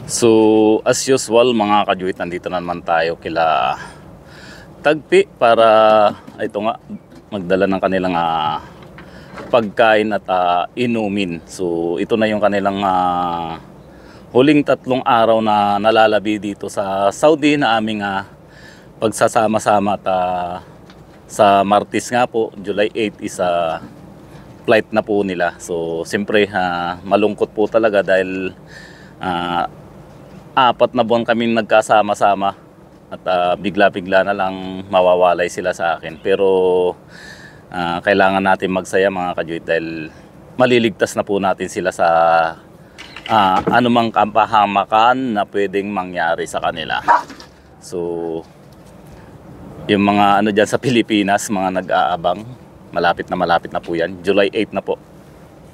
So as usual mga kajuit, nandito na naman tayo kila Tagpi para ito nga magdala ng kanilang pagkain at inumin. So ito na yung kanilang huling 3 araw na nalalabi dito sa Saudi na aming pagsasama-sama at sa Martes nga po, July 8 is flight na po nila. So siyempre malungkot po talaga dahil 4 na buwan kaming nagkasama-sama at bigla-bigla na lang mawawalay sila sa akin. Pero kailangan natin magsaya mga kajuit dahil maliligtas na po natin sila sa anumang kapahamakan na pwedeng mangyari sa kanila. So yung mga dyan sa Pilipinas, mga nag-aabang, malapit na po yan. July 8 na po.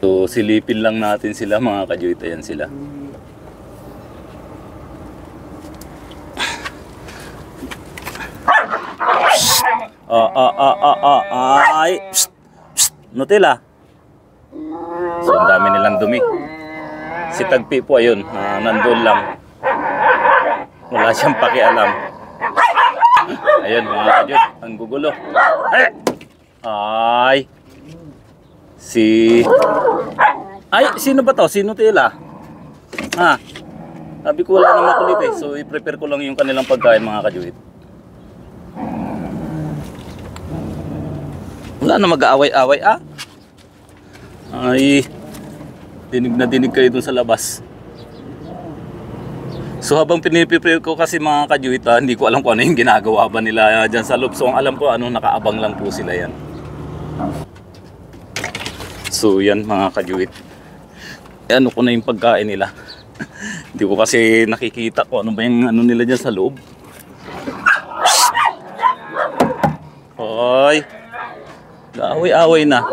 So silipin lang natin sila mga kajuit. Ayan sila. Ay, psst, psst, Nutella. So ang dami nilang dumi. Si Tagpi po ayun, nandun lang. Wala siyang pakialam. Ayun mga kadyot, ang gugulo. Ay, sino ba to? Si Nutella. Sabi ko wala nang makulit eh. So i-prepare ko lang yung kanilang pagkain mga kajuit. Wala na mag-aaway-aaway Ay, dinig na dinig kayo dun sa labas. So habang piniprepare ko kasi mga kajuit, hindi ko alam kung ano yung ginagawa ba nila dyan sa loob. So ang alam ko nakaabang lang po sila yan. So yan mga kajuit, ano ko na yung pagkain nila. Hindi ko kasi nakikita ko ano ba yung nila dyan sa loob. Hoy, away-away na.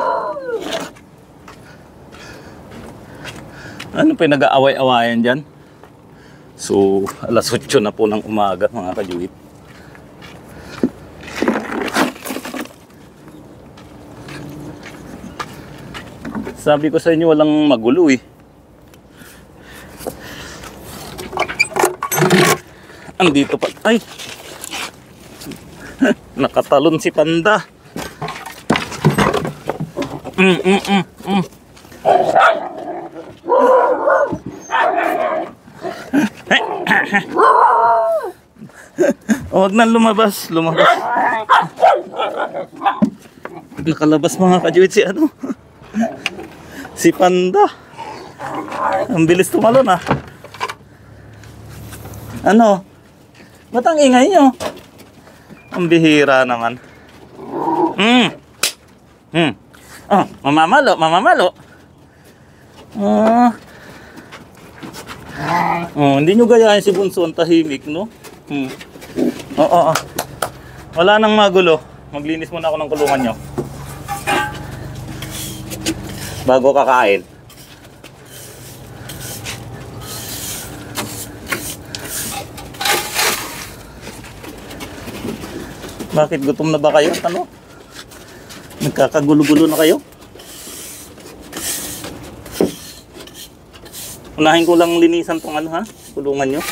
Ano pa yung nag-aaway-awayan dyan? So, alas 8 na po ng umaga mga kajuit. Sabi ko sa inyo walang magulo eh. Andito pa. Ay! Nakatalon si Panda. Huwag na lumabas. Nakalabas mga kajuit si Panda. Ang bilis tumalon ba't ang ingay nyo? Ang bihira naman. Mamamalo. Hindi nyo gayahin si Bunso, ang tahimik, no? Wala nang magulo. Maglinis muna ako ng kulungan nyo bago kakain. Bakit gutom na ba kayo? Nagkakagulo-gulo na kayo? Unahin ko lang linisan tong kulungan nyo.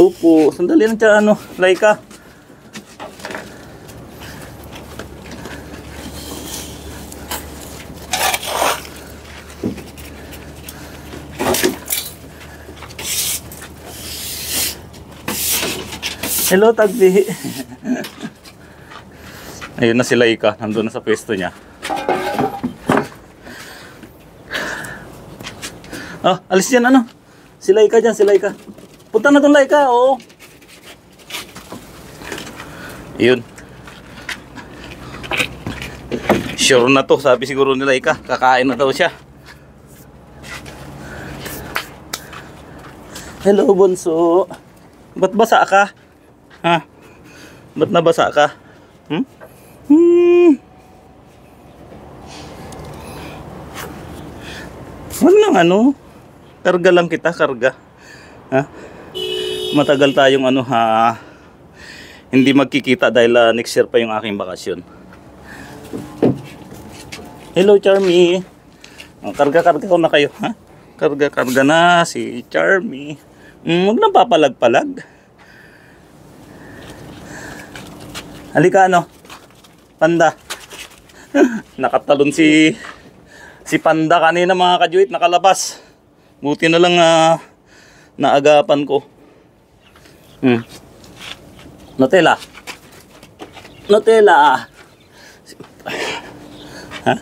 Opo, sandali lang siya Laika. Hello Tagpi. Ayun na si Laika, nandun na sa pwesto niya. Alis yan si Laika dyan, si Laika. Punta na doon Laika, oo. Yun. Sure na to, sabi siguro ni Laika, kakain na daw siya. Hello Bunso. Ba't basa ka? Ba't nabasa ka? Walang karga lang kita, karga. Matagal tayong hindi magkikita dahil next year pa yung aking bakasyon. Hello Charmy. Karga ko na kayo, Karga-karga na si Charmy. Huwag nang papalag-palag. Halika ano, Panda. Nakatalon si Panda kanina mga kajuit, nakalabas. Buti na lang naagapan ko. Nutella. Nutella. Ha?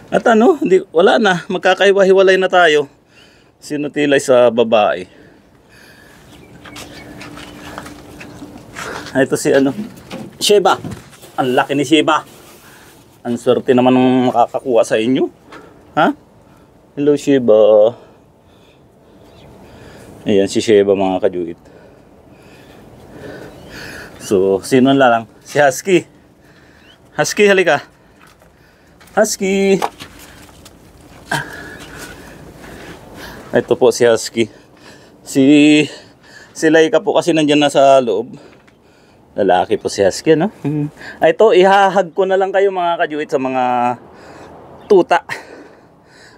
At ano, wala na, magkakaiwa-hiwalay na tayo. Si Nutella sa babae. Ito si ano, Sheba. Ang laki ni Sheba. Ang swerte naman ng makakakuha sa inyo. Ha? Hello Sheba. Ayan si Sheba mga kajuit. So, sino lang? Si Husky. Husky, halika. Husky. Ito po si Husky. Si Laika po kasi nandiyan na sa loob. Lalaki po si Husky, no? Ito, ihahag ko na lang kayo mga kajuit sa mga tuta.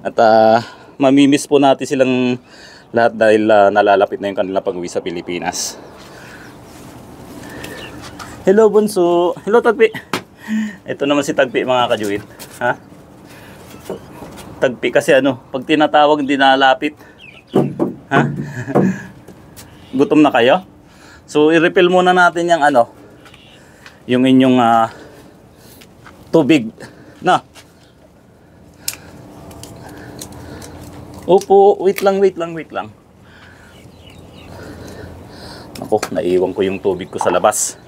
At mamimiss po natin silang lahat dahil nalalapit na yung kanilang pag-uwi sa Pilipinas. Hello Bunso. Hello Tagpi. Ito naman si Tagpi mga kajuit. Ha? Tagpi kasi ano, pag tinatawag hindi nalapit. Ha? Gutom na kayo? So i-refill muna natin yung ano, yung inyong tubig. Na. Opo, wait lang. Ako, naiwan ko yung tubig ko sa labas.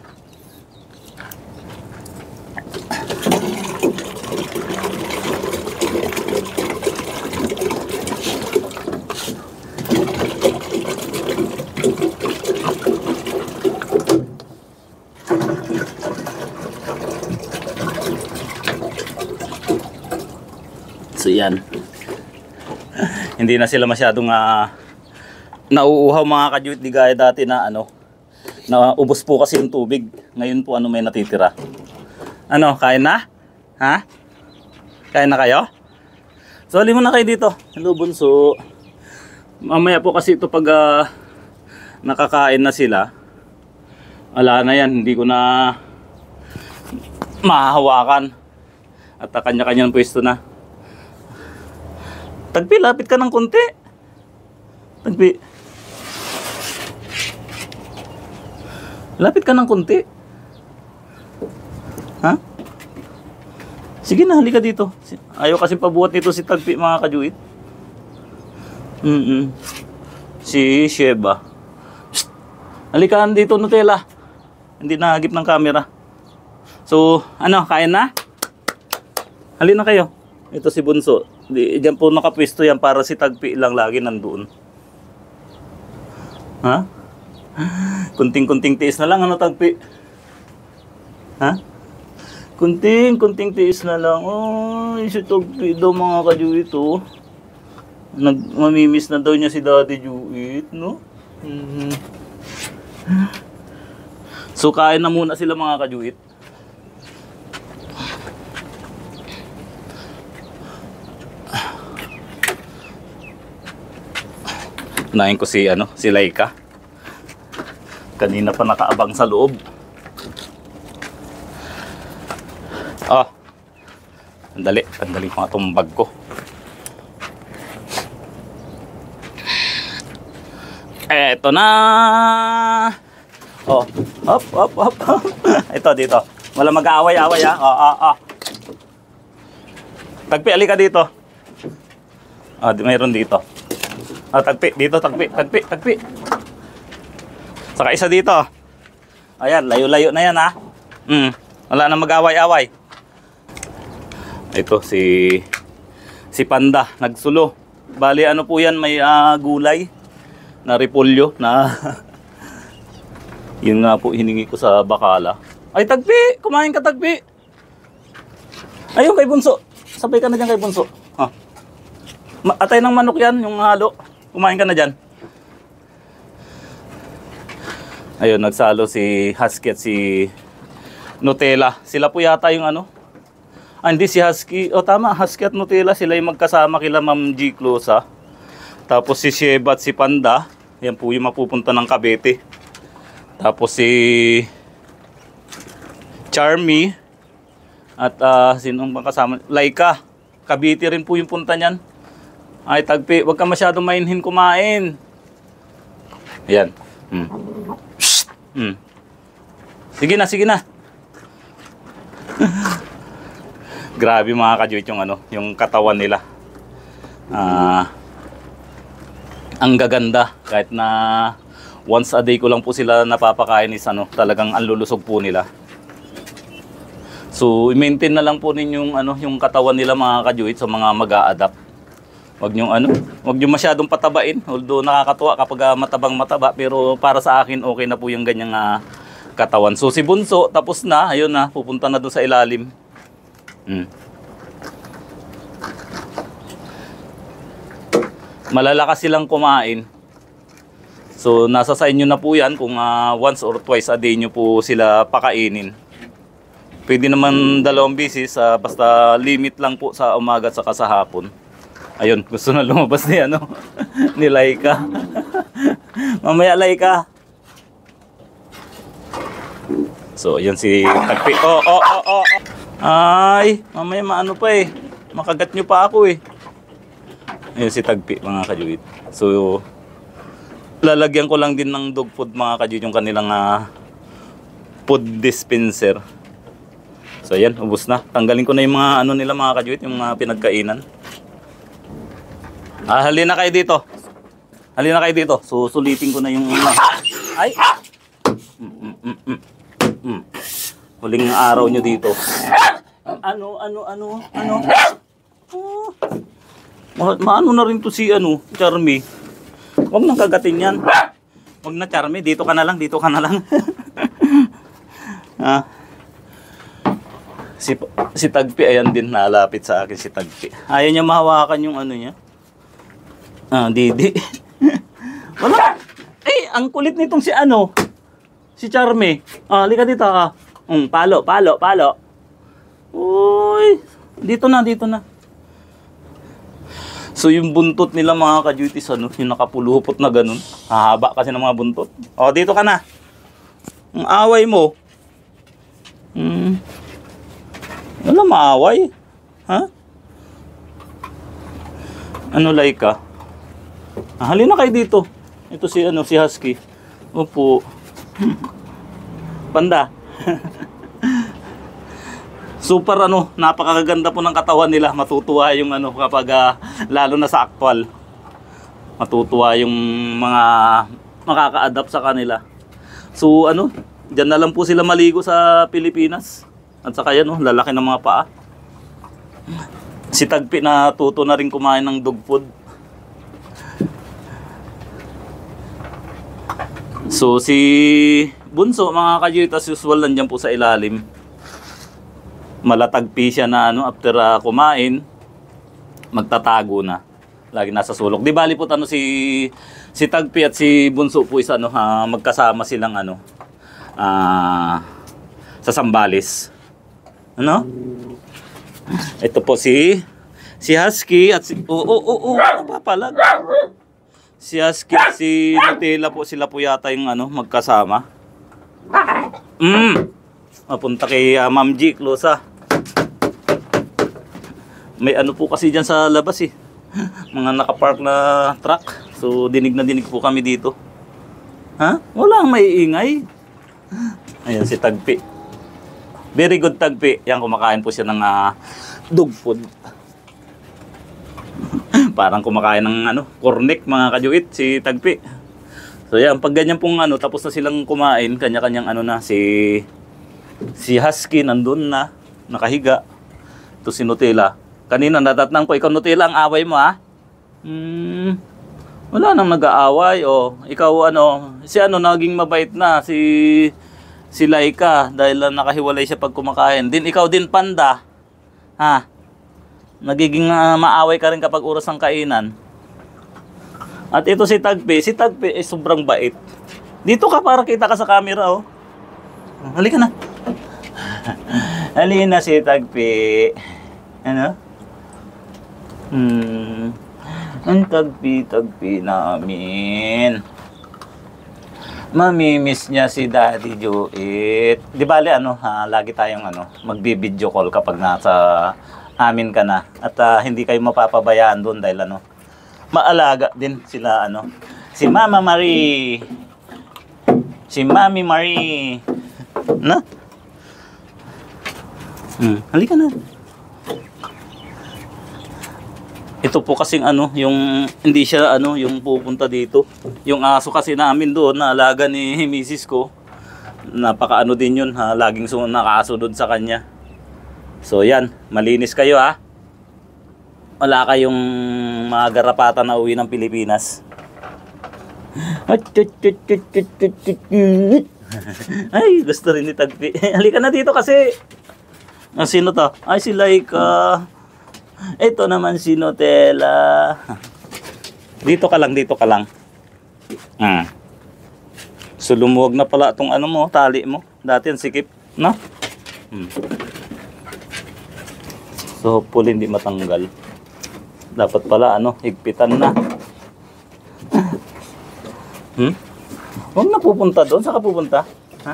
So yan. Hindi na sila masyadong nauuhaw mga kajuit, di gaya dati na ano, na ubos po kasi yung tubig. Ngayon po ano may natitira. Ano, kain na? Ha? Kain na kayo? So halin mo na kayo dito. Hello Bunso. Mamaya po kasi ito pag nakakain na sila, wala na yan, hindi ko na mahahawakan. At kanya-kanyang pwesto na. Tagpi, lapit ka ng konti. Tagpi. Lapit ka ng konti. Ha? Sige na, halika dito. Ayaw kasi pabuhat nito si Tagpi mga kajuit. Si Sheba. Psst. Halika dito Nutella. Hindi nahagip ng camera. So, ano, kain na? Halina na kayo. Ito si Bunso. Diyan po nakapwesto yan para si Tagpi lang lagi nandoon. Ha? Kunting-kunting tiis na lang ano Tagpi? Ha? Kunting tiis na lang. Oh, si Tagpi daw mga kajuit oh. Mamimiss na daw niya si Daddy Juit, no? So kain na muna sila mga kajuit. Unahin ko si Laika. Kanina pa nakaabang sa loob. Andali ko nga itong bag ko. Eto na. Hop. Ito dito. Wala mag-aaway-aaway ha. Tagpi, alika dito. Mayroon dito. Tagpi, dito, tagpi. Saka isa dito. Ayan, layo-layo na yan ha. Wala na mag-away-away. Ito, si Panda, nagsulo. Bali, ano po yan, may gulay na repolyo na yun nga po, hiningi ko sa bakala. Ay, Tagpi! Kumain ka, Tagpi! Ayun, kay Bunso. Sabay ka na dyan kay Bunso. Atay ng manok yan, yung halo. Kumain ka na dyan. Ayun, nagsalo si Husky at si Nutella. Sila po yata yung ano. Hindi si Husky. Tama, Husky at Nutella. Sila yung magkasama kila Ma'am G. Closa. Tapos si Sheba at si Panda, yan po yung mapupunta ng Cavite. Tapos si Charmy at sinong bang kasama? Laika. Cavite rin po yung punta niyan. Ay, Tagpi, wag ka masyadong mainhin kumain. Ayan. Sige na, sige na. Grabe mga kajuit yung yung katawan nila. Ang gaganda. Kahit na once a day ko lang po sila napapakain is talagang ang lulusog po nila. So, i-maintain na lang po ninyong yung katawan nila mga kajuit sa mga mag-a-adapt. Wag niyo masyadong patabain. Although nakakatuwa kapag matabang-mataba, pero para sa akin okay na po yung ganyang katawan. So si Bunso tapos na, ayun na, pupunta na doon sa ilalim. Malalakas silang kumain. So nasa sa inyo na po 'yan kung once or twice a day niyo po sila pakainin. Pwede naman 2 beses, basta limit lang po sa umaga at saka sa hapon. Ayun, gusto na lumabas ni ni Laika. Mamaya Laika. So, ayun si Tagpi. Oh. Ay, mamaya maano pa eh. Makagat nyo pa ako eh. Ayun si Tagpi mga kajuit. So, lalagyan ko lang din ng dog food mga kajuit yung kanilang food dispenser. So, ayan, ubos na. Tanggalin ko na yung mga nila mga kajuit, yung mga pinagkainan. Halina kayo dito. Halina kayo dito. Susulitin ko na yung ay. Huling araw nyo dito. Ano? Oh. Maano na rin to si Charmy. Huwag nang kagatin yan. Huwag na Charmy, dito ka na lang. Si Tagpi, ayan din, nalapit sa akin si Tagpi. Ayaw niya mahawakan yung niya. Didi. Wala. Ang kulit nitong si Charmy. Halika dito palo. Uy, dito na. So yung buntot nila mga ka-duties, yung nakapulupot na ganun. Hahaba kasi ng mga buntot. Dito ka na. Ang away mo. Wala maaway. Ha? Laika? Halina kayo dito. Ito si Husky. Opo. Panda. Super napakaganda po ng katawan nila. Matutuwa yung kapag lalo na sa actual. Matutuwa yung mga makaka-adapt sa kanila. So diyan na lang po sila maligo sa Pilipinas. At saka yan lalaki ng mga paa. Si Tagpi natuto na rin kumain ng dog food. So si Bunso mga kajuit as usual nandiyan po sa ilalim. Malatagpi siya na after kumain, magtatago na. Lagi nasa sulok. Di bali po si Tagpi at si Bunso po is magkasama silang sa Sambales. Ito po si Husky at papalag. Si Husky at si Nutella po, sila po yata yung magkasama. Mapunta kay Ma'am G, close May po kasi dyan sa labas eh. Mga nakapark na truck. So dinig na dinig po kami dito. Wala may ingay. Ayan si Tagpi. Very good Tagpi. Yan, kumakain po siya ng dog food. Parang kumakain ng cornic mga kajuit si Tagpi. So yan, pag ganyan pong tapos na silang kumain, kanya-kanyang si Husky nandun na, nakahiga. Ito si Nutella. Kanina natatnang ko, ikaw Nutella, ang away mo wala nang nag-aaway. Ikaw si naging mabait na, si Laika, dahil nakahiwalay siya pag kumakain. Ikaw din Panda. Nagiging maaway ka rin kapag oras ng kainan. At ito si Tagpi ay sobrang bait. Dito ka para kita ka sa camera Halika na. Halina si Tagpi. Ang tagpi-tagpi namin. Mamimiss niya si Daddy Joet. Di bale lagi tayong magbi-video call kapag nasa amin ka na. At hindi kayo mapapabayaan doon dahil maalaga din sila si Mama Marie. Si Mami Marie. Na? Halika na. Ito po kasing yung hindi siya yung pupunta dito. Yung aso kasi namin doon na alaga ni misis ko. Napaka din yun laging nakasunod sa kanya. So yan, malinis kayo ha. Wala kayong mga garapatan na uwi ng Pilipinas. Ay, gusto rin ni Tagpi. Halika na dito kasi. Sino to? Ay, si Laika. Ito naman si Nutella. Dito ka lang. So lumuwag na pala itong tali mo. Dati ang sikip, no? So hopefully hindi matanggal. Dapat pala higpitan na. Huwag na pupunta doon. Saan ka pupunta? Ha?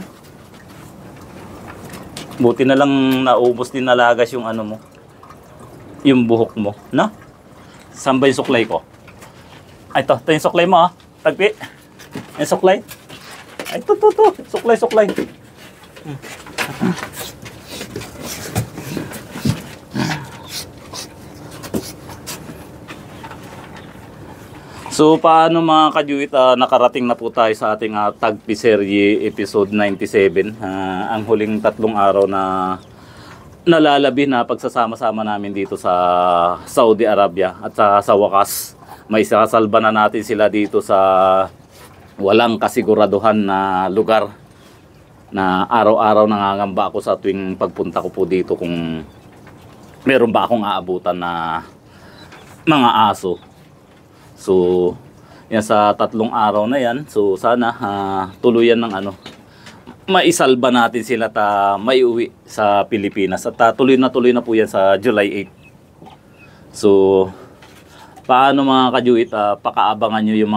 Buti na lang naubos din nalagas yung mo. Yung buhok mo, no? Saan ba yung suklay ko? Ay, ito yung suklay mo, Tagpi. Yung suklay. Ay, ito. Suklay. So, paano mga kajuit, nakarating na po tayo sa ating Tagpi Serye episode 97. Ang huling 3 araw na nalalabi na pagsasama-sama namin dito sa Saudi Arabia at sa wakas may sasalba na natin sila dito sa walang kasiguraduhan na lugar na araw-araw nangangamba ako sa tuwing pagpunta ko po dito kung meron ba akong aabutan na mga aso. So yan sa 3 araw na yan, so sana tuluyan ng maisalba natin sila may uwi sa Pilipinas at tuloy na po yan sa July 8. So paano mga kajuit, pakaabangan nyo yung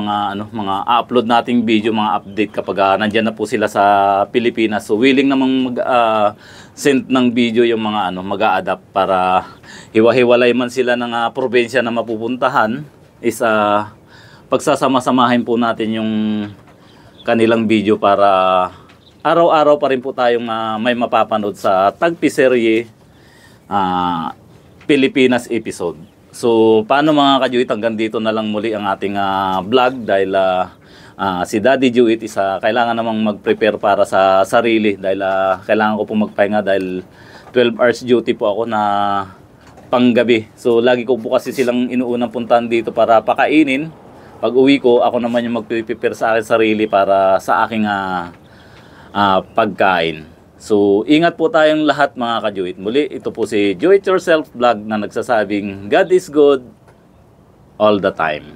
mga upload nating video, mga update kapag nandyan na po sila sa Pilipinas. So willing namang send ng video yung mga mag-a-adapt para hiwa-hiwalay man sila ng probinsya na mapupuntahan is pagsasama-samahin po natin yung kanilang video para araw-araw pa rin po tayong may mapapanood sa Tagpi Serye Pilipinas episode. So paano mga kajuit, hanggang dito na lang muli ang ating vlog dahil si Daddy Joet kailangan namang mag-prepare para sa sarili dahil kailangan ko po magpahinga dahil 12 hours duty po ako na panggabi. So lagi ko po kasi silang inuunang puntahan dito para pakainin. Pag uwi ko, ako naman yung mag-prepare sa akin sarili para sa aking pagkain. So, ingat po tayong lahat mga kajuit. Muli, ito po si Do It Yourself Vlog na nagsasabing God is good all the time.